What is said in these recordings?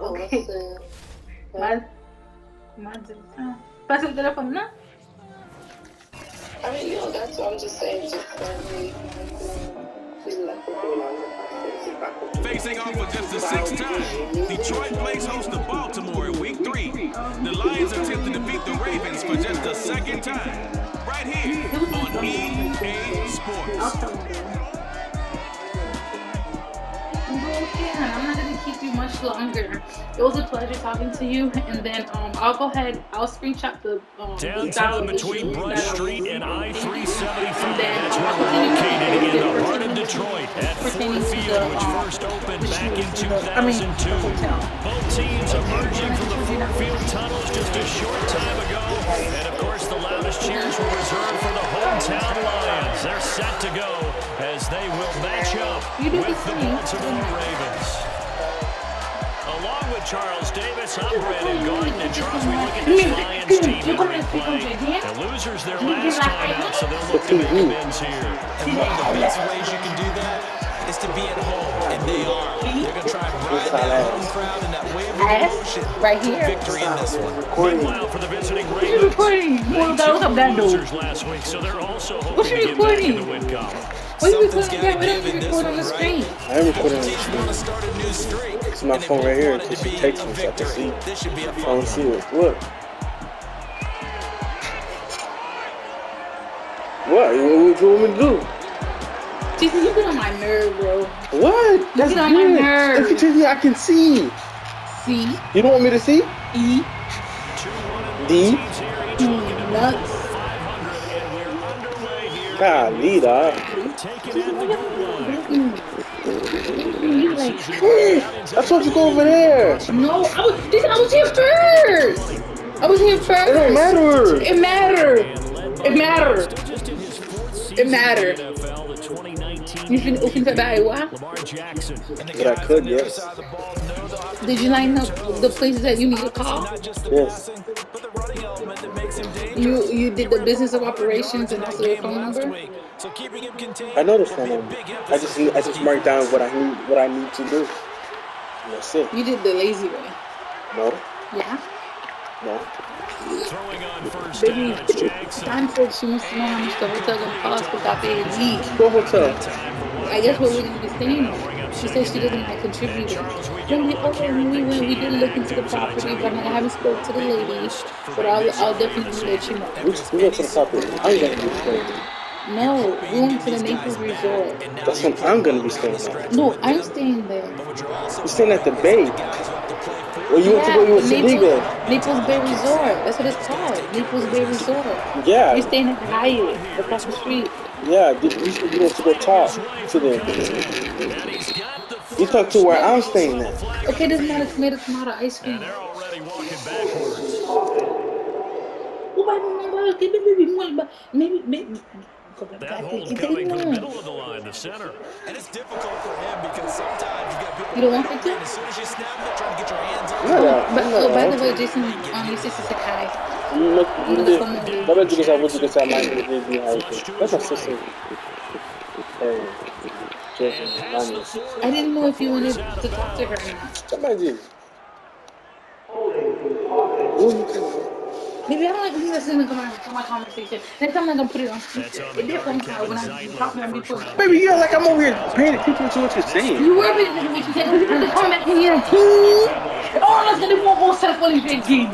Okay. Pasa el teléfono, ¿no? I mean, that's what I'm just saying. Facing off for just the sixth time, Detroit plays host to Baltimore in Week 3. The Lions attempt to defeat the Ravens for just the second time, right here on EA Sports. I'm not going to keep you much longer. It was a pleasure talking to you, and then I'll go ahead. I'll screenshot the downtown between Brush Street and I-375. That's where we're located in the heart of Detroit at Ford Field, which first opened back in 2002. Both teams emerging from the Ford Field tunnels just a short time ago, and of course the loudest cheers were reserved for the hometown Lions. They're set to go as they will match up with the Baltimore Ravens. Along with Charles Davis, I'm Brandon Gordon, and Charles, we look at this Lions team in play. The losers their last time out, so they'll look to make amends here. And one of the best ways you can do that is to be at home, and they are. They're going to try and ride that home crowd and that wave of emotion right here. Victory in this one. Meanwhile, for the visiting Ravens, they losers last week, so they're also hoping to get back in the win column. What are you recording? Yeah, we don't record on the screen. I am recording on the screen. It's my phone right here. Just text me so I can see. I don't see it. Look. What? What do you want me to do? Jason, you get on my nerve, bro. What? That's on my nerve. If you tell me I can see. See? You don't want me to see? E. D. Nuts. Golly, dog. I told you to go over there. No, I was here first. I was here first. It don't matter. It mattered. It mattered. It mattered. You can open the bag, what? But I could, yes. Did you line up the places that you need to call? Yes. You did the business of operations and also your phone number? I know the phone number. I just marked down what I need to do. And that's it. You did the lazy way. No. Yeah? No. Baby, Stan said she wants to know how much the hotel gonna cost without paying me. What hotel? I guess what we're gonna be staying. She said she doesn't like contributing. When we went, we did look into the property, but I haven't spoke to the lady. But I'll definitely let you know. We went to the property. I'm gonna be staying. No, we went to the Naples Resort. That's when I'm gonna be staying at. No, I'm staying there. You're staying at the Bay. Well, you went to go with Sadiga. Naples Bay Resort. That's what it's called. Naples Bay Resort. Yeah. You're staying at the Hyatt across the street. Yeah, you want to go talk to them. You talk to where I'm staying at. Okay, this is not a tomato ice cream. And they're already walking backwards. Maybe. That hold coming from the middle of the line, the center. And it's difficult for him because sometimes you got people. You don't want it to? As soon as you snap it, trying to get your hands on it. But by the way, Jason, your sister said hi. That's my sister. I didn't know if you wanted to talk to her or not. Somebody. Maybe I don't like listening to my conversation. Next time I'm gonna put it on speaker. It did sometime when I was talking to before. Baby, you're like I'm over here paying attention to what you're saying. You were paying attention to what you said. Because you come back in here. Oh, let's get one more set for the game.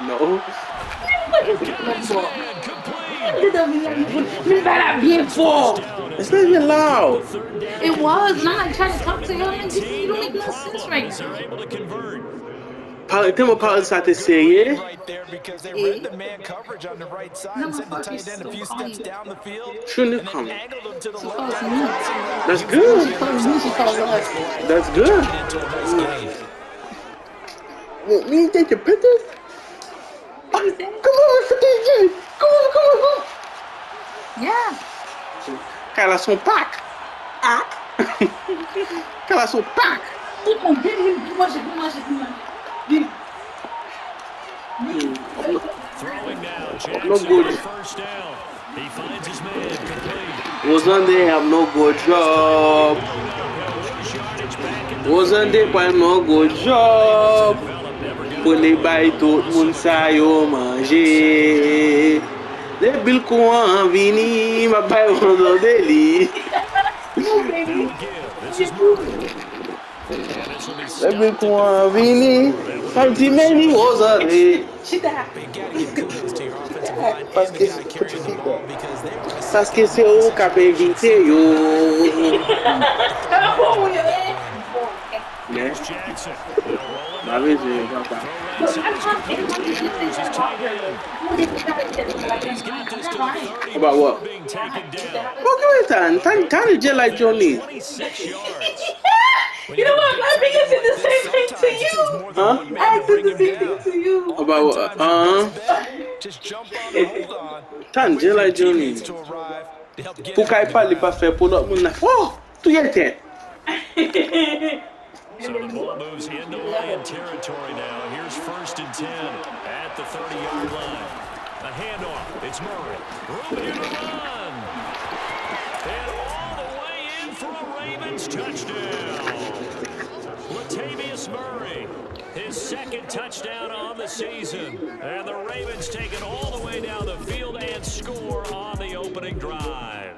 No. It's not even loud. It was, and I'm like trying to talk to you. I'm like, you don't make no sense right now. Tem uma pausa até ser, Right there because they read the man coverage on the right side and sent the tight end a few steps down the field Shouldn't have and come. then angled him to the left. That's good. That's good. Me take your pictures? Come on, DJ. Come on. Yeah. Cala son pack. Cala son pack. Throwing now, No Jackson good. first down. He finds his man complete. Wasn't they have no good job? Wasn't they have no good job? When they buy tout moun sa yo manje. Les billes qu'on vini, ma buy on deli. Les billes qu'on vini, un petit menu aux oreilles. Parce que c'est au cap invité yo. Yeah. About what? Okay, Tiny just like your knee. You know what? I think I did the same thing to you. Huh? I did the same thing to you. About what? Just jump on and hold on. Tiny just like your knee. Pour qu'il parle pas faire pour l'autre monde. Oh, tu y étais. So the ball moves into Lion territory now. Here's 1st and 10 at the 30-yard line. A handoff. It's Murray. Room to run. And all the way in for a Ravens touchdown. Latavius Murray, his 2nd touchdown on the season. And the Ravens take it all the way down the field and score on the opening drive.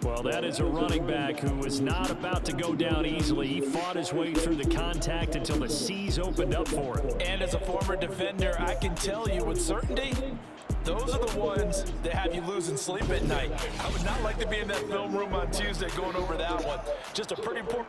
Well, that is a running back who was not about to go down easily. He fought his way through the contact until the seas opened up for him. And as a former defender, I can tell you with certainty, those are the ones that have you losing sleep at night. I would not like to be in that film room on Tuesday going over that one. Just a pretty poor...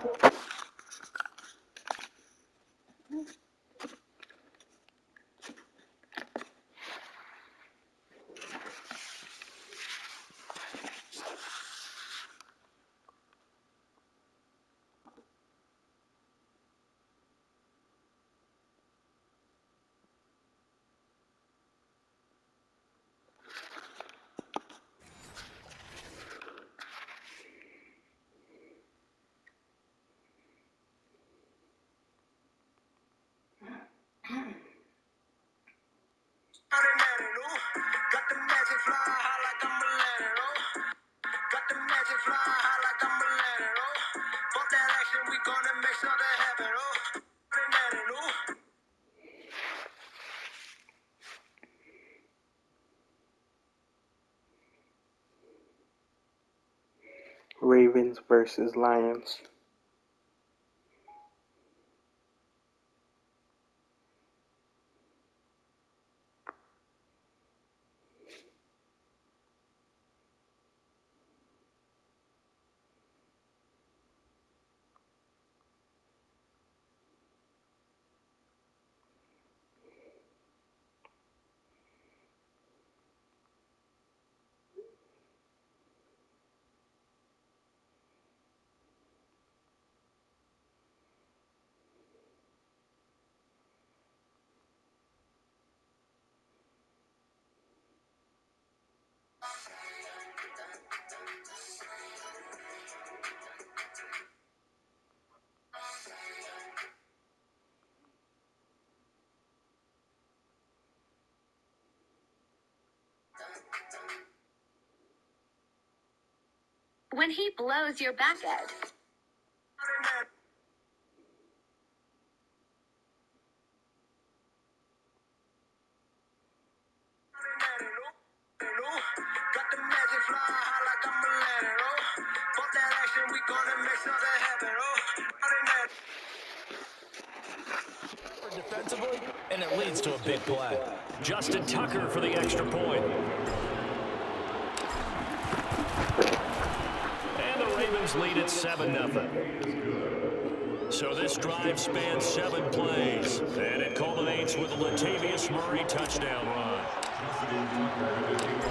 Ravens versus Lions. When he blows your back out. Defensively, and it leads to a big play. Justin Tucker for the extra point. And the Ravens lead at 7-0. So this drive spans 7 plays, and it culminates with a Latavius Murray touchdown run.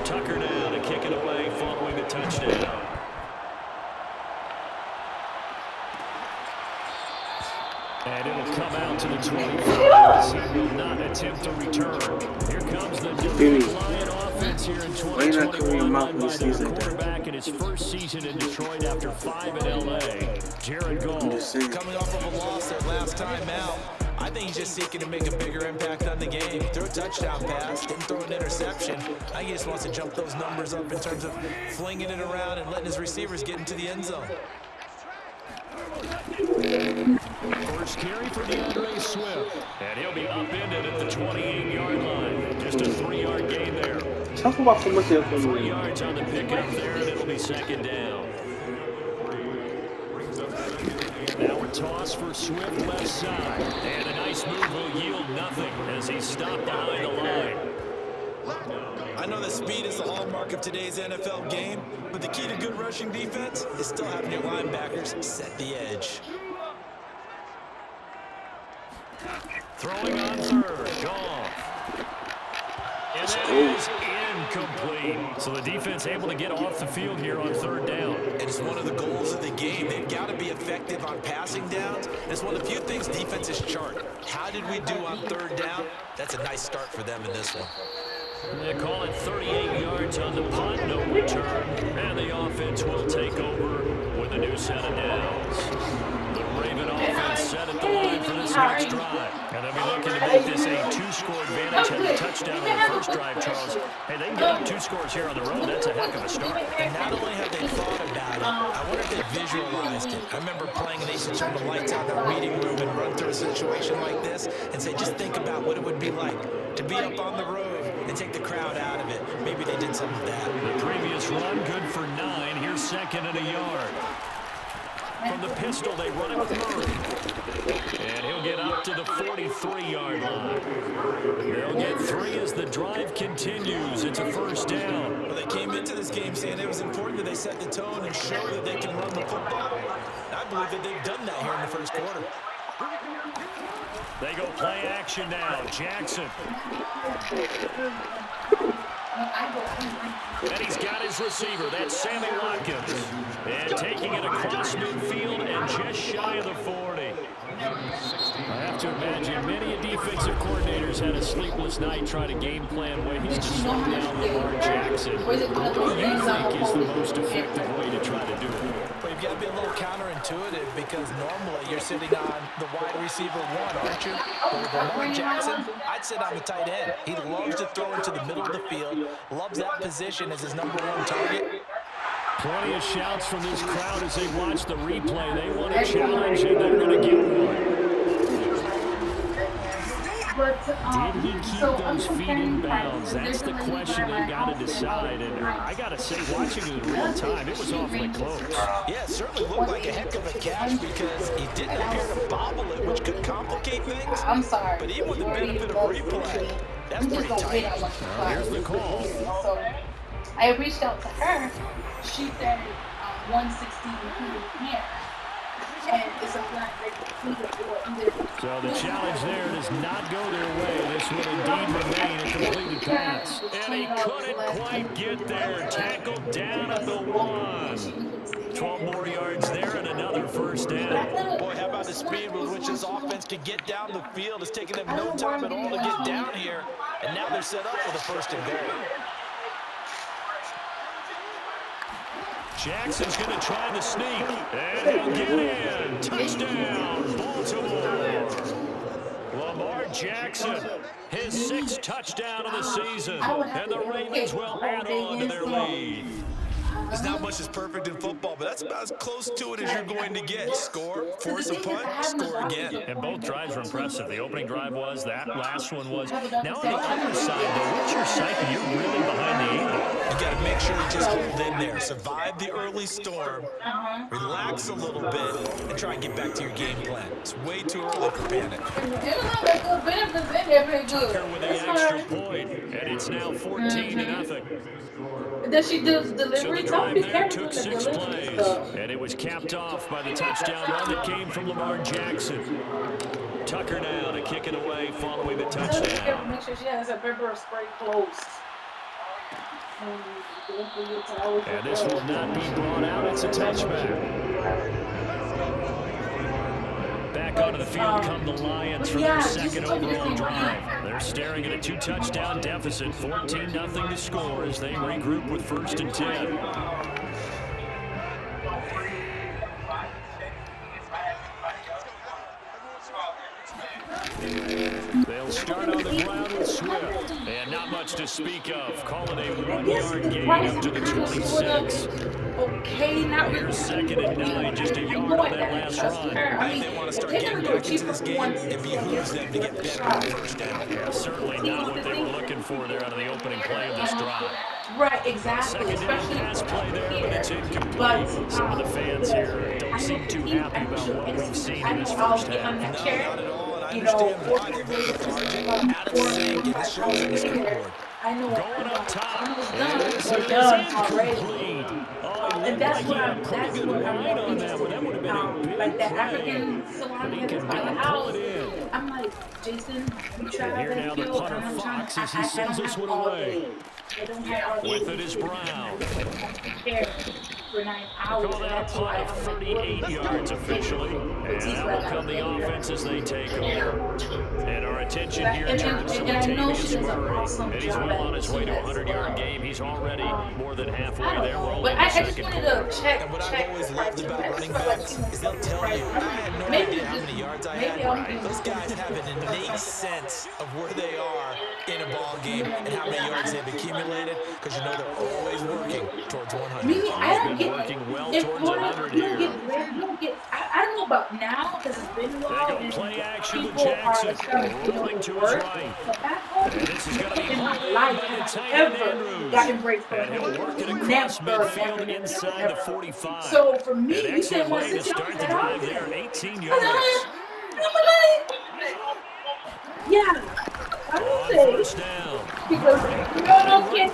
Tucker now to kick it away following the touchdown. And it'll come out to the 25. He will not attempt to return. Here comes the Lion offense here in 2021, led by their quarterback in his first season in Detroit after 5 in L.A., Jared Goff. Coming off of a loss that last time out, I think he's just seeking to make a bigger impact on the game. Threw a touchdown pass, didn't throw an interception. I think he just wants to jump those numbers up in terms of flinging it around and letting his receivers get into the end zone. First carry for DeAndre Swift. And he'll be upended at the 28-yard line. Just a 3-yard gain there. 3 yards on the pickup there, and it'll be second down. Now a toss for Swift left side. And a nice move will yield nothing as he's stopped behind the line. I know that speed is the hallmark of today's NFL game, but the key to good rushing defense is still having your linebackers set the edge. Throwing on third, Goff. And that is incomplete. So the defense able to get off the field here on third down. And it's one of the goals of the game. They've got to be effective on passing downs. It's one of the few things defenses chart. How did we do on third down? That's a nice start for them in this one. They call it 38 yards on the punt, no return. And the offense will take over with a new set of downs. The Raven offense set at the line for this next drive. And they'll be looking to make this a 2-score advantage. Had the touchdown on the first drive, Charles. Hey, they can get up 2 scores here on the road. That's a heck of a start. And not only have they thought about it, I wonder if they visualized it. I remember playing an Ace and turn the lights out in our meeting room and run through a situation like this and say, just think about what it would be like to be up on the road and take the crowd out of it. Maybe they did some of that. The previous run, good for 9. Here's second and a yard. From the pistol, they run it with Murray. And he'll get up to the 43-yard line. They'll get 3 as the drive continues. It's a first down. Well, they came into this game saying it was important that they set the tone and show that they can run the football. I believe that they've done that here in the first quarter. They go play action now. Jackson. And he's got his receiver. That's Sammy Watkins. And taking it across midfield and just shy of the 40. I have to imagine many defensive coordinators had a sleepless night trying to game plan ways to slow down Lamar Jackson. What do you think is the most effective way to try to do it? Well, you've got to be a little counterintuitive because normally you're sitting on the wide receiver 1, aren't you? But with Lamar Jackson, I'd sit on the tight end. He loves to throw into the middle of the field, loves that position as his #1 target. Plenty of shouts from this crowd as they watch the replay. They want a challenge, and they're going to get one. Did he keep those feet in bounds? That's the question they've got to decide. And I got to say, watching it in real time, it was awfully close. Yeah, it certainly looked like a heck of a catch because he didn't appear to bobble it, which could complicate things. I'm sorry. But even with the benefit of replay, that's pretty tight. Here's the call. So I reached out to her. She said 160 including hair. And it's a flat so the challenge there does not go their way. This will indeed remain a completed pass. And he couldn't quite get there. Tackled down at the 1. 12 more yards there and another first down. Boy, how about the speed with which this offense can get down the field? It's taking them no time at all to get down here. And now they're set up for the first and goal. Jackson's going to try the sneak, and he'll get in. Touchdown, Baltimore. Lamar Jackson, his 6th touchdown of the season, and the Ravens will add on to their lead. There's not much that's perfect in football, but that's about as close to it as you're going to get. Score, force a punt, score again. And both drives were impressive. The opening drive was, that last one was. Now on the other side, though, what's your psyche? You're really behind the 8 ball. You got to make sure you just hold in there. Survive the early storm, relax a little bit, and try and get back to your game plan. It's way too early for panic. Tucker with the extra point, and it's now 14-0. Does she do delivery? So the drive there took 6 plays, and it was capped off by the touchdown run that came from Lamar Jackson. Tucker now to kick it away following the touchdown. Make sure she has a pepper spray close. And this will not be brought out. It's a touchback. Back onto the field come the Lions for their 2nd overall drive. They're staring at a 2-touchdown deficit, 14-0 to score as they regroup with 1st and 10. Start on the ground with Swift. And not much to speak of. Call it a I guess one-yard the gain price up to the is kind of sort of 26. okay, not really. Here's 2nd and 9, just a I yard know on I that gotta last trust run. her. I I think mean, they want to if start they're getting gonna go back into cheaper this for game. It 160, I behooves guess them it's to worth get a better on try. first down. Yeah, certainly See not what what the they were thing. looking for there out of the opening play of this drive. Right, exactly. Secondary Especially pass play there, but here. it's But incomplete. Some of the fans here don't I know seem the too team. happy I about should what we've execute. seen I in know this I'll first get on half. that No, chair. not at all, and I You know, understand why. They 4 got days, lethargic, out of 4 sync, and it 5 shows hours on the later. scoreboard. I know Going up I'm top, almost and done this or is done already. incomplete. Oh, it And looked like he had a pretty that's good what I'm line more on that interested one. That would in. have been a Like big that play, African but salon he he has could by the not pull house. it in. I'm like, Jason, you try And here now that the kill, punter and I'm trying. Fox as he I sends don't this have one all away. day. I don't have all day. With it is Brown. Chair for 9 They hours, call and that a that's punt why of I'm like 38 really yards officially. And he's that right will come the offense as they take over. And our attention here turns to and I know she Latavius does an Murray. awesome And he's job well at on it. his way to a 100-yard game. He's already more than halfway I don't there. We're know, only but in the I just second wanted quarter. to check And what I've always the loved price. about I just running felt like backs she wants is to they'll get tell price. you, I I mean, had no maybe idea it's how just many yards I maybe had. I'm being Those guys have an innate sense of where they are in a ball game and how many yards they've accumulated because you know they're always working towards 100. Meaning, I He's don't been get working well in towards Florida. 100 You don't here. get red. You don't get. I don't know about now because it's been a They while go and play action with people are Jackson, starting to rolling to his work. right. But back home, And this is going to be in my hauled in life by the have tight I end ever Andrews. gotten breaks for And he'll work it across never, midfield never, inside the never. 45. So for An me, you said excellent way to 160. I'm start the like, oh drive there, yeah. 18 I'm yards. yeah, I will On say first down. because no kid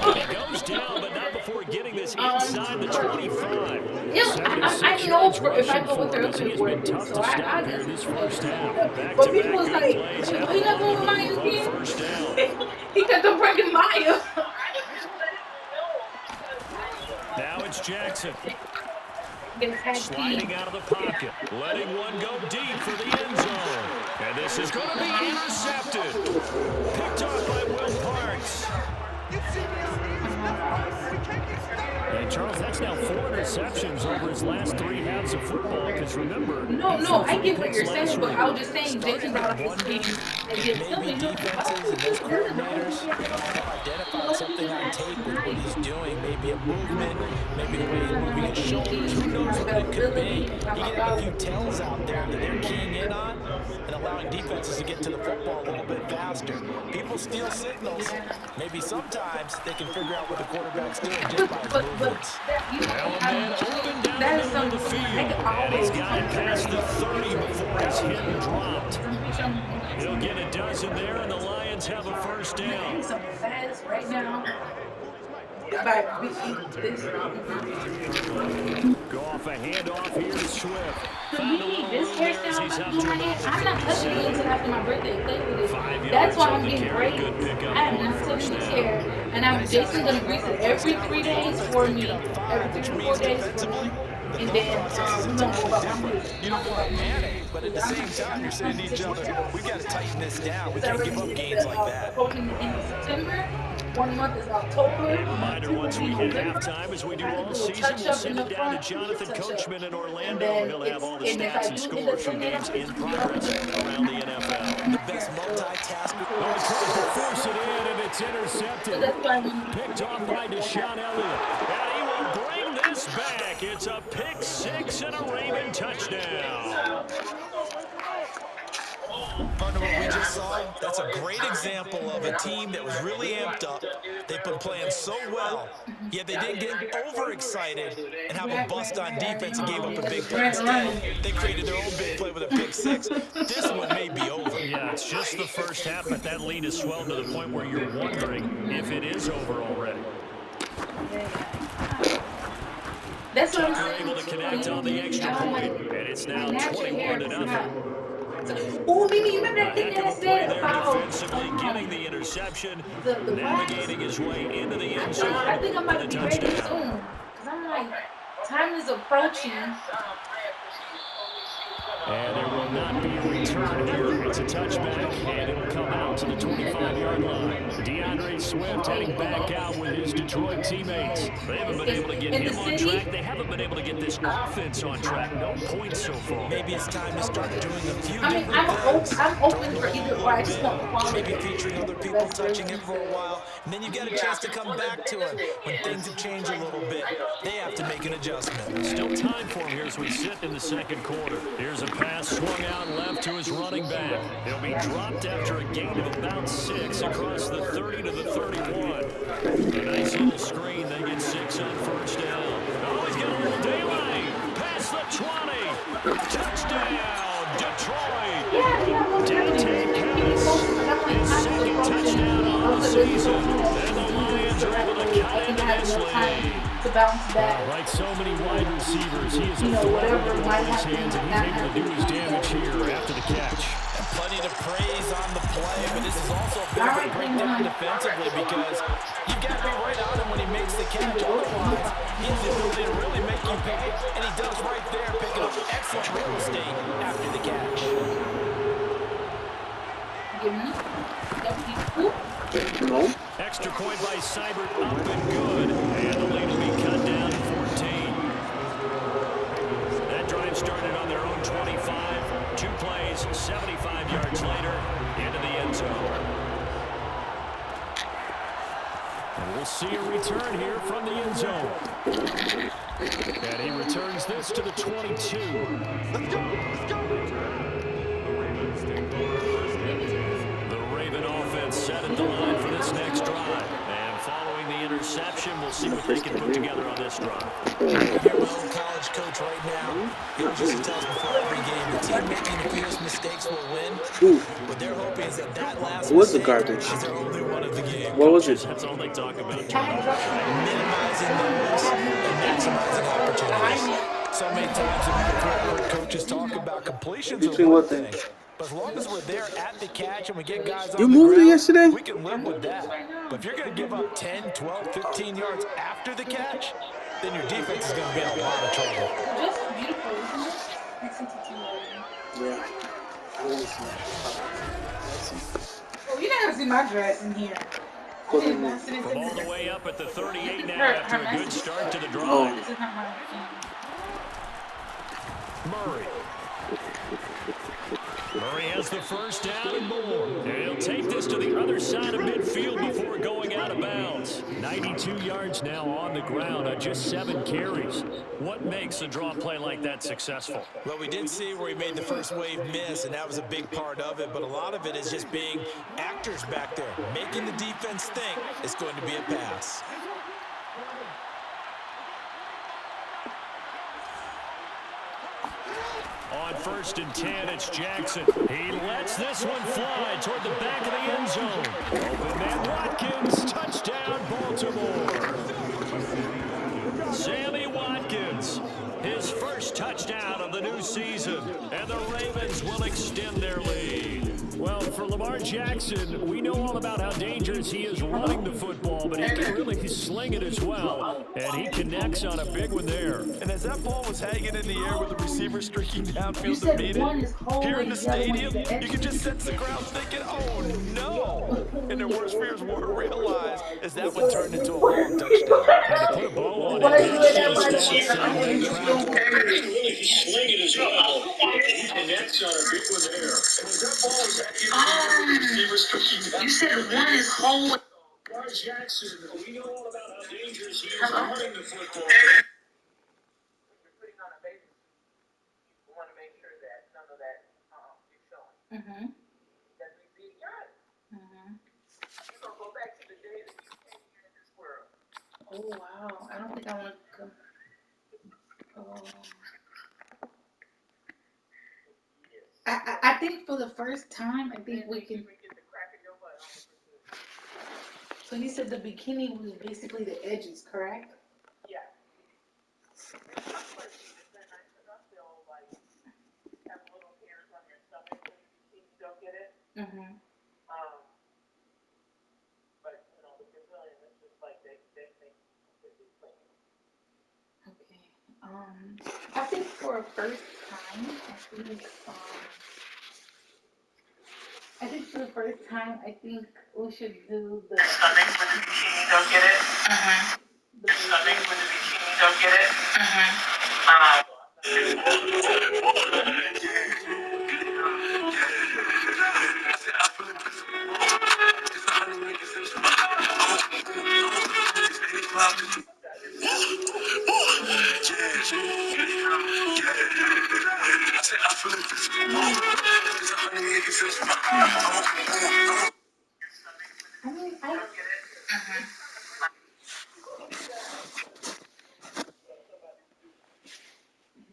And he goes down, but not before getting this inside the 25. Yeah, 76 I know yards for if I rushing go with for her, him it's as he gonna has been work. tough So to I stop here guess. this first half. But Back-to-back people was good like, plays "Why have you him not on the going with Maya move on again?" first down. He got the freaking Maya. Now it's Jackson. Sliding Sliding out of the pocket, letting one go deep for the end zone. And this is going to be intercepted. Picked off by Will Parks. And Charles, that's now 4 interceptions over his last 3 halves of football. Because remember, No, I get what you're saying, but I was just saying, Jason brought up his Wonder game against maybe Philly. defenses and those coordinators have identified something on tape with what he's doing. Maybe a movement, maybe the way he's moving his shoulders. Who knows what it could be? You get a few tells out there that they're keying in on and allowing defenses to get to the football a little bit faster. People steal signals. Maybe sometimes they can figure out what the quarterback's doing just by his movements. Element open down the middle of the field. And he's got it past the 30 before he's hit and dropped. He'll get a dozen there, and the Lions have a first down. Right now. Go off a handoff here to Swift. To Found a me, little this room there as hairstyle he's I'm out doing to my about hair, I'm not touching it 57. until after my birthday. Play with it. 5 That's yards why on I'm the getting carry. braids. Good pickup I am on not first touching this down. hair, and I'm Jason's gonna grease it every 3 days for me. Every 3 to 4 days for me. And then we're gonna go about my music. You don't want to panic, but at the same time, you're saying to each other, we got to tighten this down. We can't give up gains like that. Approaching the end of September. 1 month is October. A reminder once we hit halftime, as we do all season, we'll send it down to Jonathan Coachman in Orlando. He'll have all the stats and scores from games in progress around the NFL. The best multitasker. Oh, he tries to force it in, and it's intercepted. Picked off by Deshaun Elliott. And he will bring this back. It's a pick six and a Raven touchdown. Partner, what we just saw, that's a great example of a team that was really amped up. They've been playing so well, yet they didn't get overexcited and have a bust on defense and gave up a big play. Instead, they created their own big play with a pick six. This one may be over. Yeah, it's just the first half, but that lead has swelled to the point where you're wondering if it is over already. That's what I'm Tucker saying. able to connect on the extra point, and it's now 21-0. Oh, Mimi, you remember that thing Heck that I of a play said there about defensively, getting the interception, the navigating his way into the end zone I think I'm for about the to be ready soon. touchdown. Because I'm like, time is approaching. And there will not be a return And here it's a touchback, and it'll come out to the 25-yard line. DeAndre Swift heading back out with his Detroit teammates. They haven't been able to get him on track. They haven't been able to get this offense on track. No points so far. Maybe it's time to start doing a few I mean, different things. I'm Throwing open the for ball either a or. I little just bit, want quality. maybe featuring other people touching it for a while, and then you got a chance to come back to it when things have changed a little bit. They have to make an adjustment. Still time for him here as we sit in the second quarter. Here's a pass swung out left to his running back. He'll be dropped after a gain of about 6 across the 30 to the 31. A nice little screen. They get 6 on first down. Oh, he's got a little daylight. Past the 20. Touchdown, Detroit. Dante Pettis, his second touchdown on the season. And the Lions are able to cut into this lead. To bounce back. Like so many wide receivers, he is a threat with the ball in his hands, and he's able to do his damage here after the catch. And plenty to praise on the play, but this is also a bit of a breakdown defensively because you've got to be right on him when he makes the catch. Otherwise, he has the ability to really make you pay, and he does right there, picking up excellent real estate after the catch. No. Extra point by Seibert, up and good. And the lead will be cut down to 14. That drive started on their own 25. 2 plays, 75 yards later, into the end zone. And we'll see a return here from the end zone. And he returns this to the 22. Let's go! The Raven offense set at the line for this next drive. And following the interception, we'll see what they can put together on this drive. I hear my own college coach right now. He was used to tell us before every game, the team making the fewest mistakes will win. Ooh. What they're hoping is that that last What's the mistake garbage? is their only one of the game. What was it? That's all they talk about. Minimizing those and maximizing opportunities. So many times when coaches talk about completions are one thing. But as long as we're there at the catch and we get guys on the moved it ground, yesterday? we can live with that. But if you're going to give up 10, 12, 15 yards after the catch, then your defense is going to be in a lot of trouble. Just beautiful, isn't it? Yeah. I want to see that. Oh, you're not going to see my dress in here. From all the way up at the 38 now after a good start to the drive. This is not my Murray. Murray has the first down and more. And he'll take this to the other side of midfield before going out of bounds. 92 yards now on the ground on just 7 carries. What makes a draw play like that successful? Well, we did see where he made the first wave miss, and that was a big part of it. But a lot of it is just being actors back there, making the defense think it's going to be a pass. On 1st and 10, it's Jackson. He lets this one fly toward the back of the end zone. Open man Watkins, touchdown Baltimore. Sammy Watkins, his first touchdown of the new season, and the Ravens will extend their lead. Well, for Lamar Jackson, we know all about how dangerous he is running the football, but he can really sling it as well, and he connects on a big one there. And as that ball was hanging in the air with the receiver streaking downfield to meet it, here in the stadium, you can just sense the crowd thinking, oh no! And their worst fears were realized as that one turned into a long touchdown. And to put a bow on it, that's just that Really sling it as well. He connects on a big one there. And as that ball was You said one is whole. Lamar Jackson, we know all about how dangerous he is running the football. We want to make sure that none of that is showing. That we see God. You're going to go back to the day that you came here in this world. Oh, wow. I don't think I want to come. Oh. I think for the first time, I think we can. So you said the bikini was basically the edges, correct? Yeah. I feel like have little hairs on your stomach when you don't get it. But you know the Brazilians, it's just like they completely clean. Okay. I think for a first time, I think I think for the first time, I think we should do the Stomachs with the bikini, don't get it? the Stomachs with the bikini, don't get it? I mean, I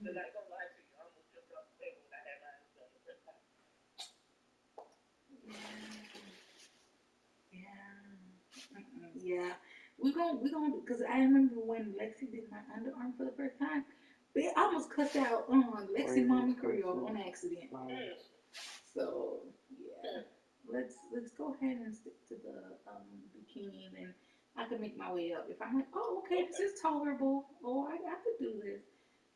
They're not gonna lie to you. I almost jumped off the table when I had mine done the first time. yeah, we gonna because I remember when Lexi did my underarm for the first time. I almost cussed out Lexi Mommy Creole on accident. So yeah, let's go ahead and stick to the bikini, and then I can make my way up. If I'm like, oh, okay, this is tolerable. Oh, I could do this.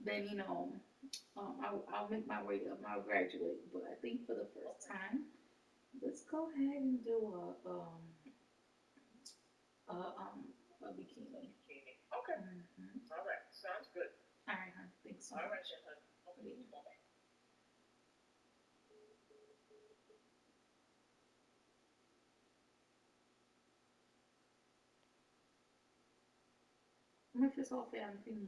Then I'll make my way up. I'll graduate. But I think for the first time, let's go ahead and do a um a bikini. Okay. Mm-hmm. All right. Sounds good. All right, hon. Thanks so All right, much. then, hon. Okay. Bye-bye. Make this all fair and clean.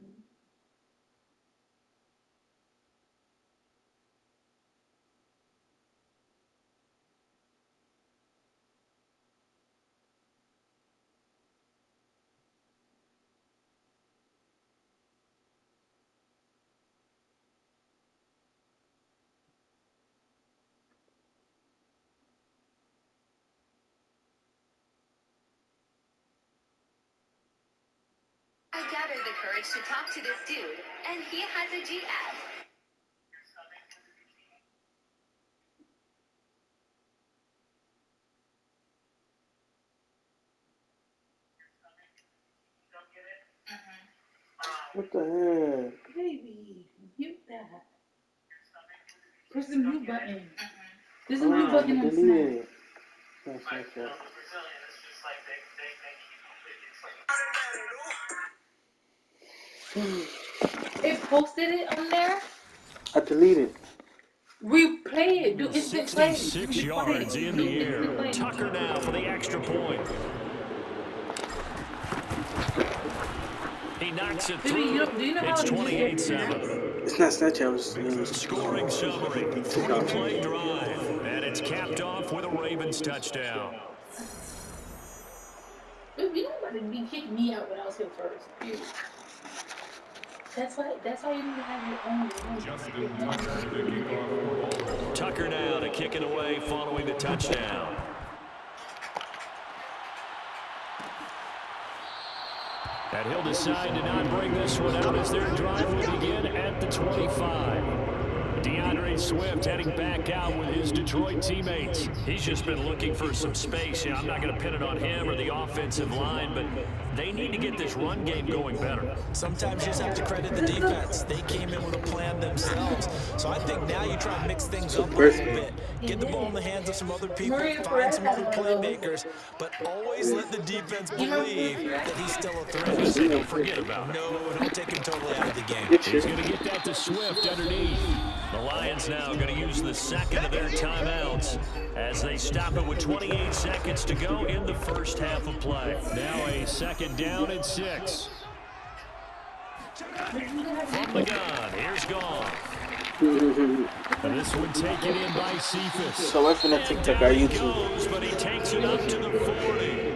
I gathered the courage to talk to this dude, and he has a G ad. What the heck? Baby, mute that. Press the mute button. There's a mute button on Snap. Delete it. It posted it on there. I deleted. Replay it. Do instant play. 66 yards in the air. Tucker now for the extra point. He knocks it through. It's 28-7. It's not Snapchat. Scoring summary. Three-play drive. And it's capped off with a Ravens touchdown. You nobody be kicking me out when I was here first. Period. That's why you need to have your own. Tucker now to kick it away following the touchdown. And he'll decide to not bring this one out as their drive will begin at the 25. DeAndre Swift heading back out with his Detroit teammates. He's just been looking for some space. Yeah, I'm not going to pin it on him or the offensive line, but they need to get this run game going better. Sometimes you just have to credit the defense. They came in with a plan themselves. So I think now you try and mix things up a little bit. Get the ball in the hands of some other people, find some other playmakers, but always let the defense believe that he's still a threat. So don't forget about it. No, don't take him totally out of the game. He's going to get that to Swift underneath. The Lions now going to use the second of their timeouts as they stop it with 28 seconds to go in the first half of play. Now a second down and 6. From the gun, here's Goff. And this one taken in by Cephas. So what's in the TikTok or YouTube? Goes, but he takes it up to the 40.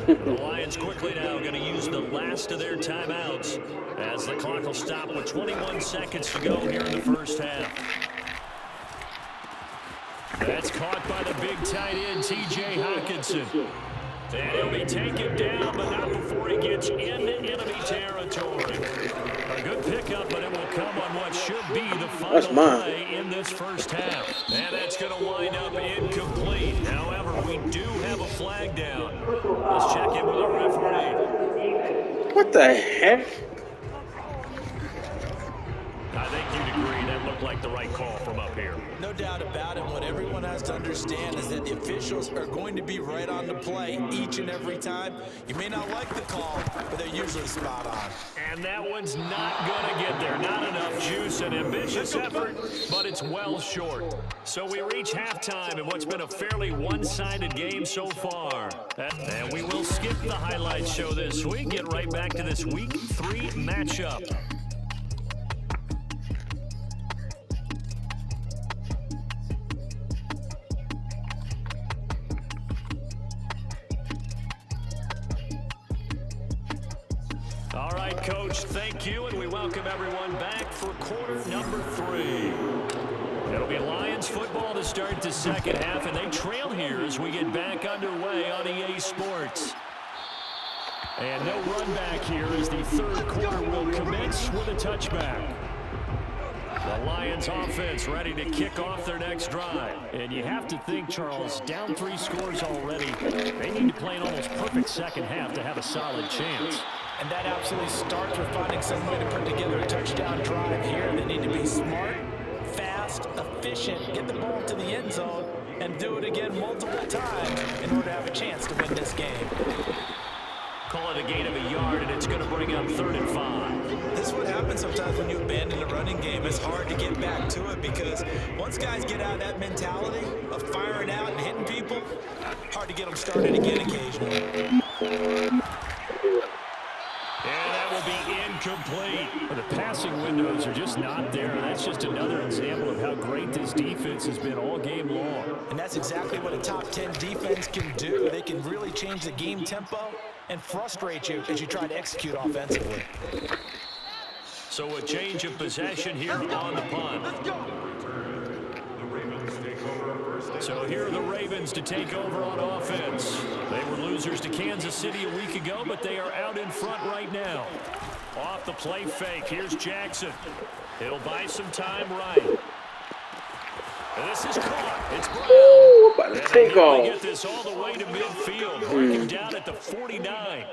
The Lions quickly now going to use the last of their timeouts as the clock will stop with 21 seconds to go here in the first half. That's caught by the big tight end, T.J. Hockenson. And he'll be taken down, but not before he gets into enemy territory. A good pickup, but it will come on what should be the final play in this first half. And that's going to wind up incomplete. However, we do have a flag down. Let's check in with our referee. What the heck? I think you'd agree that looked look like the right call from up here. No doubt about it. What everyone has to understand is that the officials are going to be right on the play each and every time. You may not like the call, but they're usually spot on. And that one's not going to get there. Not enough juice, an ambitious effort, but it's well short. So we reach halftime in what's been a fairly one-sided game so far. And we will skip the highlights show this week. Get right back to this Week 3 matchup. All right, Coach, thank you, and we welcome everyone back for quarter number 3. It'll be Lions football to start the second half, and they trail here as we get back underway on EA Sports. And no run back here as the third quarter will commence with a touchback. The Lions offense ready to kick off their next drive. And you have to think, Charles, down 3 scores already. They need to play an almost perfect second half to have a solid chance. And that absolutely starts with finding some way to put together a touchdown drive here. They need to be smart, fast, efficient, get the ball to the end zone, and do it again multiple times in order to have a chance to win this game. Call it a gain of a yard, and it's going to bring up 3rd and 5. This is what happens sometimes when you abandon the running game. It's hard to get back to it because once guys get out of that mentality of firing out and hitting people, hard to get them started again occasionally. And that will be incomplete. The passing windows are just not there. That's just another example of how great this defense has been all game long. And that's exactly what a top 10 defense can do. They can really change the game tempo and frustrate you as you try to execute offensively. So a change of possession here on the punt. So here are the Ravens to take over on offense. They were losers to Kansas City a week ago, but they are out in front right now. Off the play fake, here's Jackson. He'll buy some time right. And this is caught. It's Brown. Ooh, about to take off. Get this all the way to midfield. Breaking down at the 49.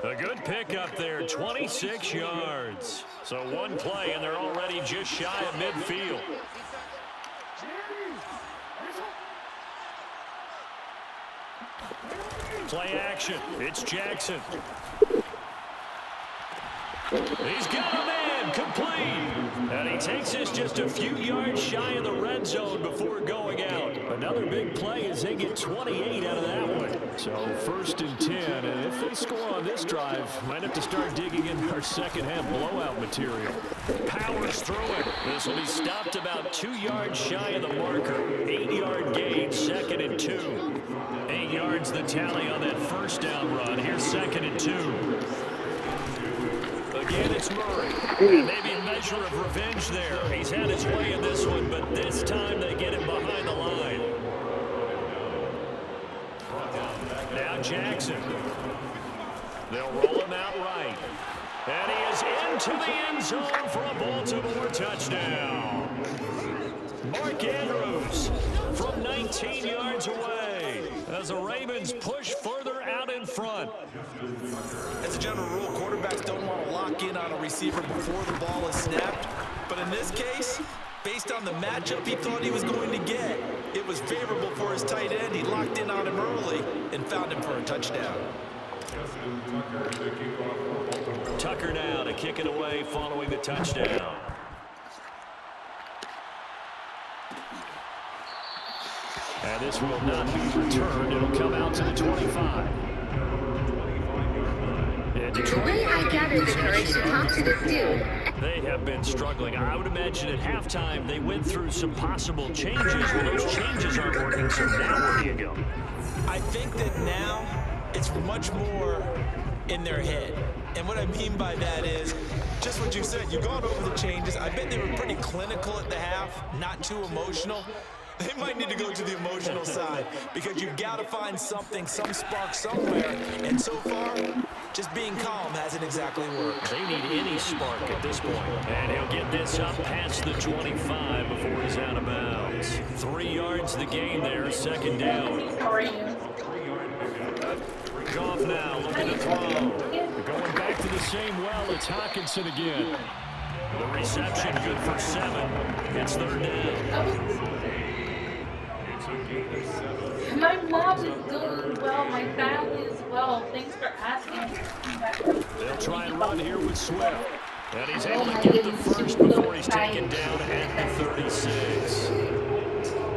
A good pickup there, 26 yards. So one play, and they're already just shy of midfield. Play action. It's Jackson. He's got a man, complete. And he takes this just a few yards shy of the red zone before going out. Another big play as they get 28 out of that one. So 1st and 10, and if they score on this drive, might have to start digging in our second half blowout material. Powers through it. This will be stopped about 2 yards shy of the marker. 8-yard gain, 2nd and 2. 8 yards the tally on that first down run. Here's 2nd and 2. Again, it's Murray. And maybe a measure of revenge there. He's had his way in this one, but this time they get him behind the line. Now Jackson. They'll roll him out right. And he is into the end zone for a Baltimore touchdown. Mark Andrews from 19 yards away as the Ravens push further out in front. As a general rule, quarterbacks don't want to lock in on a receiver before the ball is snapped. But in this case, based on the matchup he thought he was going to get, it was favorable for his tight end. He locked in on him early and found him for a touchdown. Tucker now to kick it away following the touchdown. And this will not be returned. It'll come out to the 25. Where I gathered the courage to talk to this dude. They have been struggling. I would imagine at halftime they went through some possible changes. Well, those changes aren't working, so now where do you go? I think that now it's much more in their head. And what I mean by that is just what you said. You've gone over the changes. I bet they were pretty clinical at the half, not too emotional. They might need to go to the emotional side because you've got to find something, some spark somewhere. And so far, just being calm hasn't exactly worked. They need any spark at this point. And he'll get this up past the 25 before he's out of bounds. 3 yards the gain there, 2nd down. Goff now looking to throw. Going back to the same well, it's Hockenson again. The reception good for 7. It's 3rd down. My mom is doing well. My family is well. Thanks for asking. They'll try and run here with Swift. And he's able Oh to my get the goodness, she first was before so he's taken down at the 36.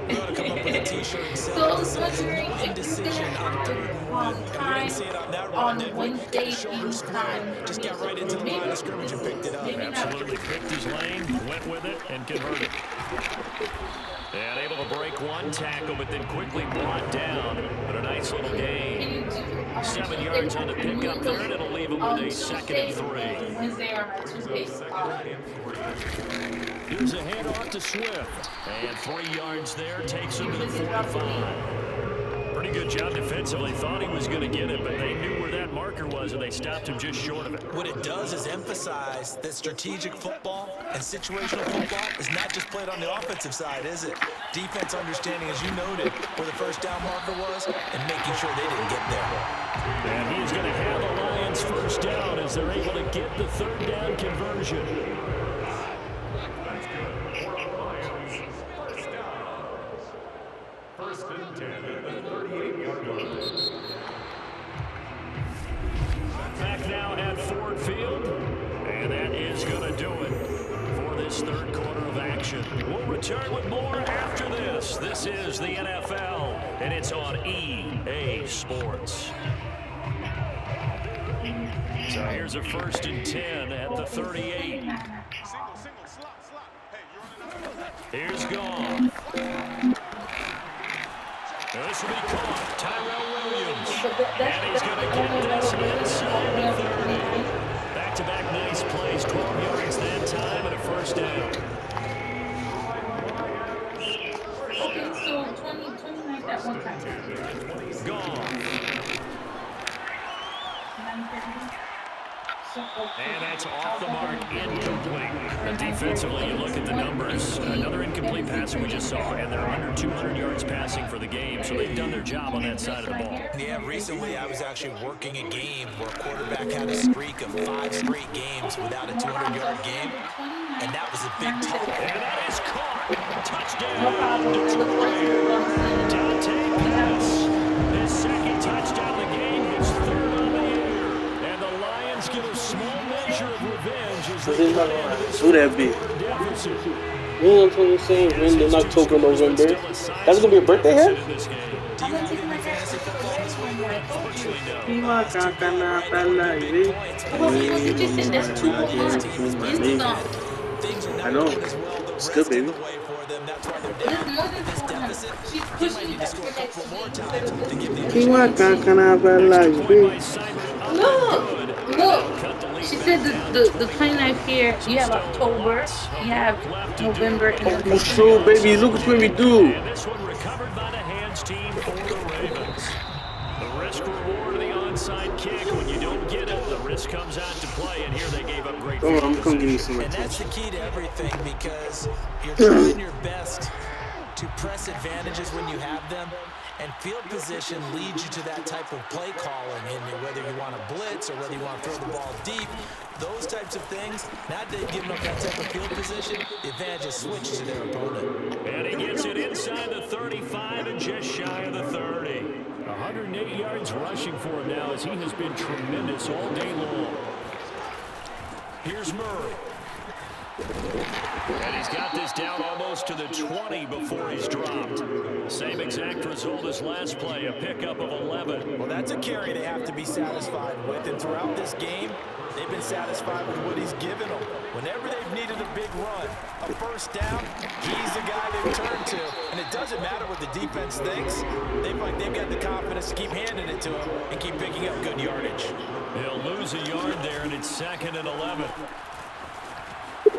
We ought to come up with a t-shirt and So sell I it that was says wondering no if you indecision guys on have 3rd and 1. And we time didn't see it on that run, on did we? Got Wednesday his shoulders evening squared, time for just me got to right into the line maybe of scrimmage and picked it up. maybe not. Absolutely picked his lane, went with it, and converted. And able to break one tackle, but then quickly brought down. But a nice little gain. 7 yards on the pickup there, and it'll leave him with a 2nd and 3. Wednesday are my Tuesdays off. Here's a handoff to Swift. And 3 yards there takes him to the 45. Pretty good job defensively. Thought he was going to get it, but they knew where that marker was, and they stopped him just short of it. What it does is emphasize that strategic football and situational football is not just played on the offensive side, is it? Defense understanding, as you noted, where the first down marker was and making sure they didn't get there. And he's going to have the Lions first down as they're able to get the 3rd down conversion. First and 10 at the 38-yard line. Back now at Ford Field, and that is going to do it for this 3rd quarter of action. We'll return with more after this. This is the NFL, and it's on EA Sports. So here's a 1st and 10 at the 38. Here's Gone. This will be caught. Tyrell Williams. And he's going to get this inside the 30. Back-to-back nice plays. 12 yards that time and a 1st down. Okay, so 29 that one time. Gone. And that's off the mark, incomplete. But defensively, you look at the numbers. Another incomplete pass that we just saw, and they're under 200 yards passing for the game, so they've done their job on that side of the ball. Yeah, recently I was actually working a game where a quarterback had a streak of 5 straight games without a 200-yard game, and that was a big total. And that is caught. Touchdown, Detroit. Dante Pettis. His 2nd touchdown of the game, his 3rd on the year. And the Lions get a small measure of revenge as they cut into this deficit. You know what I'm saying? In October, November. That's gonna be a birthday hat? I know. It's good, baby. Look. She said the 29th here, you have October, you have November, and then It's true, baby. Look what we do. And this one recovered by the hands team for the Ravens. The risk reward of the onside kick. When you don't get it, the risk comes out to play, and here they gave up great Come on, I'm gonna give you some And that's attention. the key to everything, because you're trying your best to press advantages when you have them, and field position leads you to that type of play calling, and whether you want to blitz or whether you want to throw the ball deep, those types of things, not that giving up that type of field position, the advantage is switched to their opponent. And he gets it inside the 35 and just shy of the 30. 108 yards rushing for him now as he has been tremendous all day long. Here's Murray. And he's got this down almost to the 20 before he's dropped. Same exact result as last play, a pickup of 11. Well, that's a carry they have to be satisfied with, and throughout this game, they've been satisfied with what he's given them. Whenever they've needed a big run, a 1st down, he's the guy they've turned to. And it doesn't matter what the defense thinks. They've got the confidence to keep handing it to him and keep picking up good yardage. They'll lose a yard there, and it's 2nd and 11.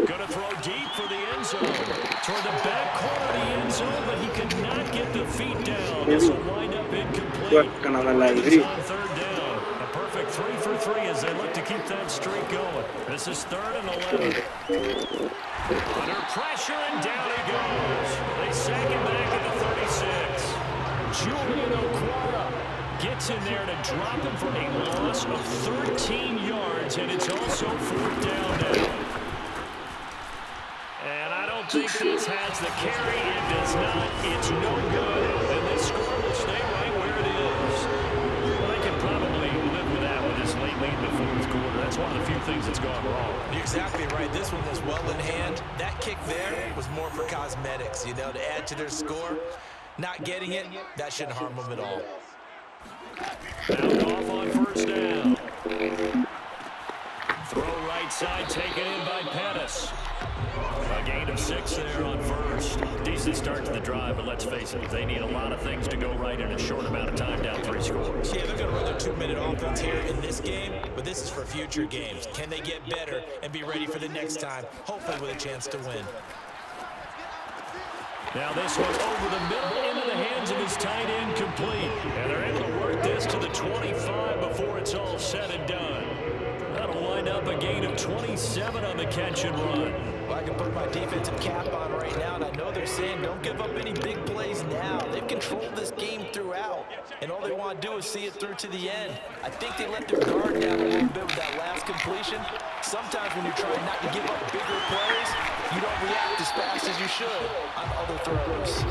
Going to throw deep for the end zone. Toward the back corner of the end zone, but he could not get the feet down. This will wind up incomplete. It's on 3rd down. A perfect 3 for 3 as they look to keep that streak going. This is 3rd and 11. Under pressure, and down he goes. They sack him back at the 36. Julian Okwara gets in there to drop him for a loss of 13 yards, and it's also 4th down now. don't think this has the carry. It does not. It's no good. And this score will stay right where it is. Well, I can probably live with that with this late lead in the fourth quarter. That's one of the few things that's gone wrong. You're exactly right. This one was well in hand. That kick there was more for cosmetics, you know, to add to their score. Not getting it, that shouldn't harm them at all. Fouled off on first down. Throw right side, taken in by Pettis. A gain of 6 there on first. Decent start to the drive, but let's face it, they need a lot of things to go right in a short amount of time, down 3 scores. Yeah, they're going to run their 2-minute offense here in this game, but this is for future games. Can they get better and be ready for the next time, hopefully with a chance to win? Now this one over the middle into the hands of his tight end, complete. And they're able to work this to the 25 before it's all said and done. That'll wind up a gain of 27 on the catch and run. Well, I can put my defensive cap on right now, and I know they're saying don't give up any big plays now. They've controlled this game throughout, and all they want to do is see it through to the end. I think they let their guard down a little bit with that last completion. Sometimes when you're trying not to give up bigger plays, you don't react as fast as you should on other throws.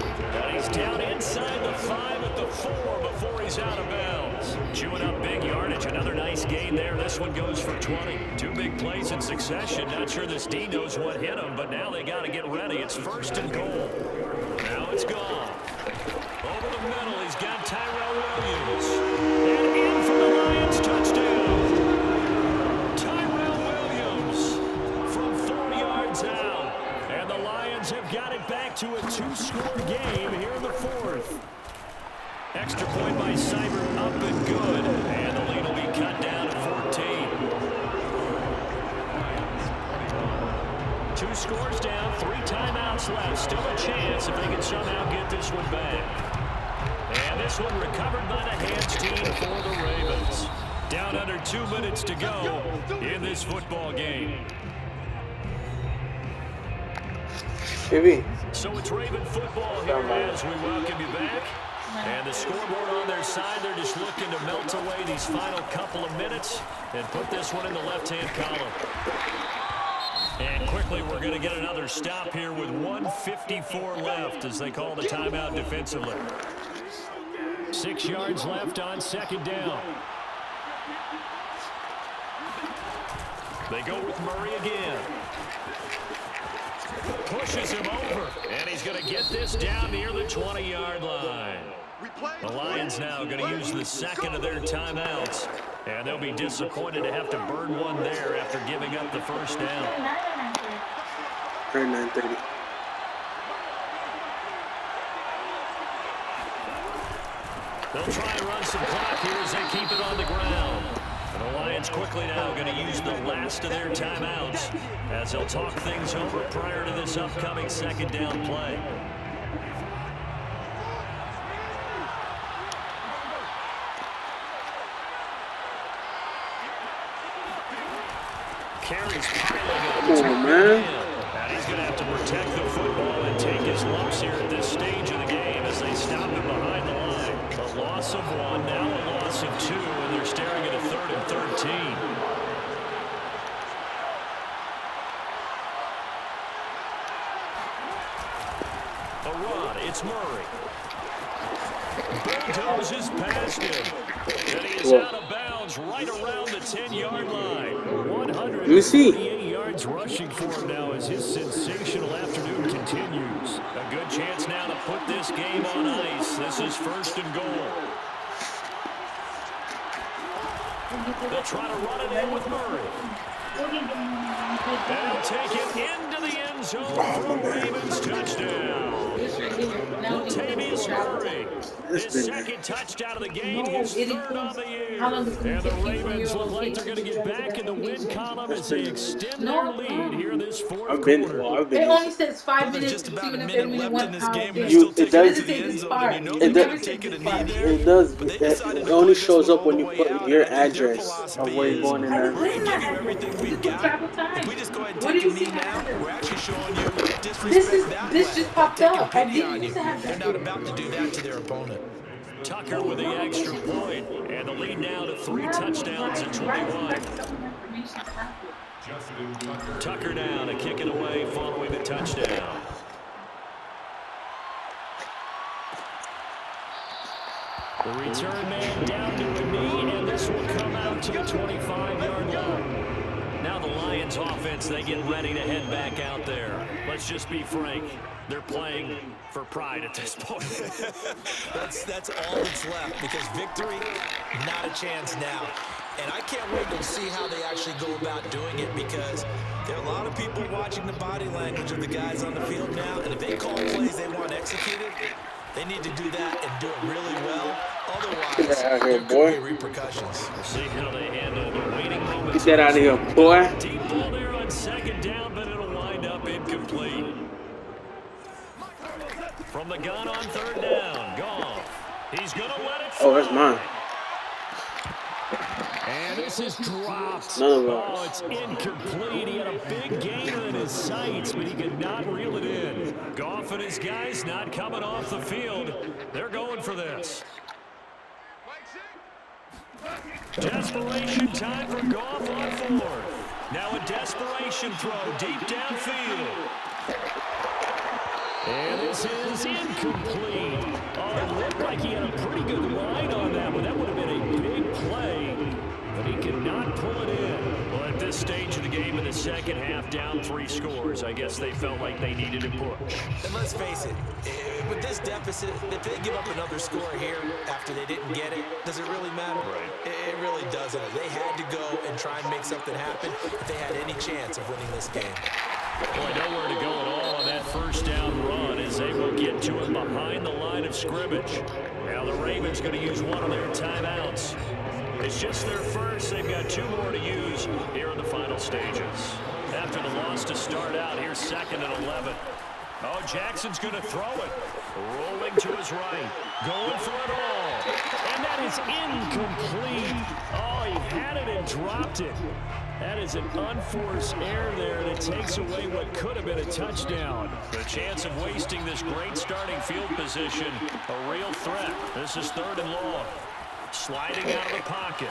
And he's down inside the 5 at the 4 before he's out of bounds. Chewing up big yardage. Another nice gain there. This one goes for 20. 2 big plays in succession. Not sure this D knows what hit him, but now they got to get ready. It's first and goal. Now it's gone. Over the middle, he's got Tyrell Williams. And in for the Lions, touchdown. Tyrell Williams from 4 yards out. And the Lions have got it back to a 2-score game here in the fourth. Extra point by Seibert, up and good. And the lead will be cut down to 14. 2 scores down, 3 timeouts left. Still a chance if they can somehow get this one back. And this one recovered by the hands team for the Ravens. Down under 2 minutes to go in this football game. So it's Raven football here as we welcome you back. And the scoreboard on their side, they're just looking to melt away these final couple of minutes and put this one in the left-hand column. And quickly, we're going to get another stop here with 1:54 left as they call the timeout defensively. 6 yards left on second down. They go with Murray again. Pushes him over, and he's going to get this down near the 20-yard line. The Lions now going to use the second of their timeouts, and they'll be disappointed to have to burn one there after giving up the first down. 9:30. They'll try and run some clock here as they keep it on the ground. And the Lions quickly now going to use the last of their timeouts as they'll talk things over prior to this upcoming second down play. Carries piling up. Man. And he's going to have to protect the football and take his lumps here at this stage of the game as they stop him behind the line. A loss of 1, now a loss of 2, and they're staring at a 3rd and 13. A run, it's Murray. Bulldozes past him. And he is out of bounds right around the 10-yard line. 148 yards rushing for him now as his sensational afternoon continues. A good chance now to put this game on ice. This is first and goal. They'll try to run it in with Murray. And he'll take it into the end zone for a Ravens touchdown. Latavius Murray, his second touchdown of the game, his 3rd on the year. And the Ravens look like they're going to get back in the win column as they extend their lead here in this fourth quarter. It only says 5 minutes. Just about a minute left in this game. It does. It does. It only shows up when you put your address of where you're going in there. If we just go ahead and take a knee now, we're actually showing you disrespect that this just popped up. I didn't used to have They're not about to do that to their opponent. Tucker with the extra point, and the lead now to 3 touchdowns and 21. Tucker down to kick it away following the touchdown. The return man down to a knee, and this will come out to the 25-yard line. Now the Lions offense, they get ready to head back out there. Let's just be frank. They're playing for pride at this point. That's all that's left, because victory, not a chance now. And I can't wait to see how they actually go about doing it, because there are a lot of people watching the body language of the guys on the field now, and if they call plays they want executed, they need to do that and do it really well. Otherwise, there could be repercussions. We'll see how they handle the waiting moment. Get that out of here, boy. Deep ball there on second down, but it'll wind up incomplete. From the gun on third down, Goff. He's going to let it fly. Oh, that's mine. And this is dropped. None of Oh, ours. it's incomplete. He had a big gainer in his sights, but he could not reel it in. Goff and his guys not coming off the field. They're going for this. Desperation time for Goff on fourth. Now a desperation throw deep downfield. And this is incomplete. Oh, it looked like he had a pretty good line on that one. That would have been a big play, but he could not pull it in. Well, at this stage of the game in the second half, down 3 scores, I guess they felt like they needed to push. And let's face it, with this deficit, if they give up another score here after they didn't get it, does it really matter? Right. It really doesn't. They had to go and try and make something happen if they had any chance of winning this game. Boy, nowhere to go at all on that first down run as they will get to it behind the line of scrimmage. Now the Ravens going to use one of their timeouts. It's just their first. They've got 2 more to use here in the final stages. After the loss to start out, here's 2nd and 11. Oh, Jackson's going to throw it. Rolling to his right. Going for it all. And that is incomplete. Oh, he had it and dropped it. That is an unforced error there that takes away what could have been a touchdown. The chance of wasting this great starting field position, a real threat. This is 3rd and long. Sliding out of the pocket.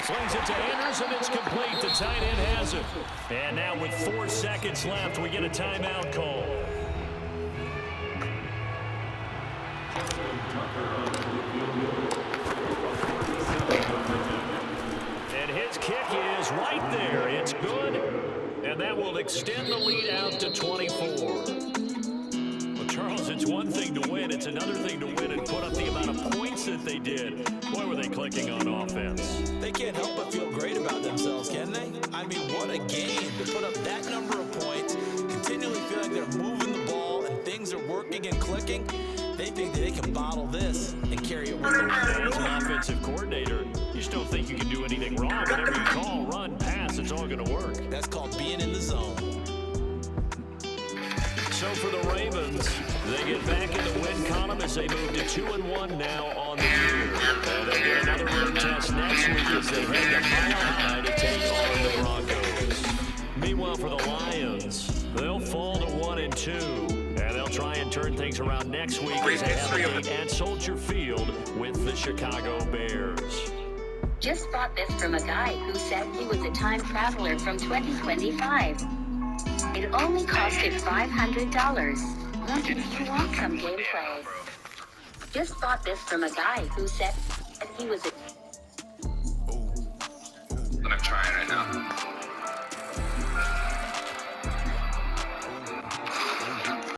Slings it to Andrews, and it's complete. The tight end has it. And now with 4 seconds left, we get a timeout call. And his kick is right there. It's good. And that will extend the lead out to 24. Charles, it's one thing to win. It's another thing to win and put up the amount of points that they did. Boy, were they clicking on offense. They can't help but feel great about themselves, can they? I mean, what a game to put up that number of points, continually feeling they're moving the ball and things are working and clicking. They think that they can bottle this and carry it with them. As an offensive coordinator, you still think you can do anything wrong. Whatever you call, run, pass, it's all going to work. That's called being in the zone. So for the Ravens, they get back in the win column as they move to 2-1 now on the year. They get another road test next week as they head to Mile High to take on the Broncos. Meanwhile, for the Lions, they'll fall to 1-2, and they'll try and turn things around next week as they have a game at Soldier Field with the Chicago Bears. Just bought this from a guy who said he was a time traveler from 2025. It only costed $500. Wonder if you want some gameplay. Just bought this from a guy who said he was a